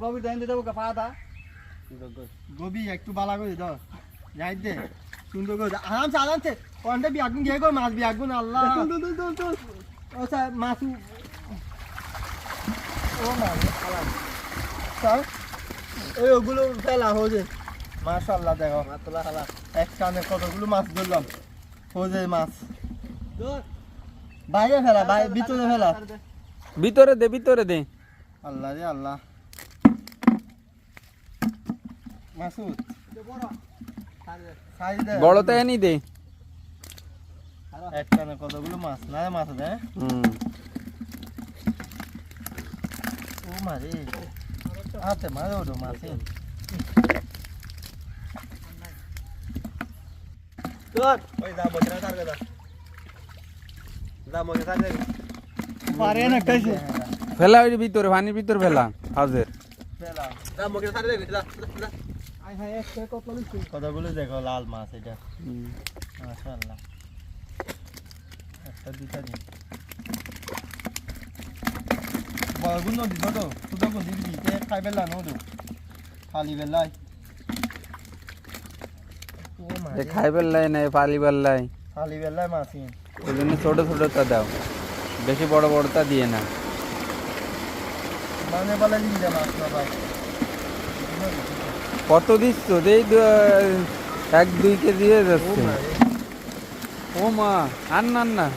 Gobi দেন দেবো পাতা Gobi একটু বালা করে দাও যাই দে সুন্দর করে আরামসে আরামসে কোনটা বিয়াগুন গিয়ে গো মাছ বিয়াগুন আল্লাহ আচ্ছা মাছ ও মাছ স্যার ওই ওগুলো ফেলা হয়েছে মাশাআল্লাহ দেখো মাছলা খালা এক কানে কতগুলো মাছ ধরলাম হয়েছে মাছ বাইরে ফেলা ভিতরে ফেলা ভিতরে দে আল্লাহ রে আল্লাহ মাসুদ বড়তে এনে দে এক কানে কতগুলো মাছ না মাছ আছে ও মারে আতে মারে ওডো মাছে তোর ওই দা বকরা তার গদা দা মগে তার দে পারে না কইছে ফেলা ওই ভিতরে পানির ভিতরে ফেলা হাজের ফেলা দা মগে তার দে দা আই হাই এক কতগুলো দেখো লাল মাছ এটা মাশাআল্লাহ একটা দুটা দিন বড়গুলো দিব তো ছোট কোন দিবি তে খাই বেলা নদো খালি বেলাই খাই বেল্লাই না পালি বেল্লাই খালি বেলাই মাছি ওই জন্য ছোট ছোটটা দাও বেশি বড় বড়টা দিয়ে না মানে বলে দিন দে মাছ না ভাই কত দিচ্ছ এই 1-2 কেজি হয়ে যাচ্ছে ও মা আন না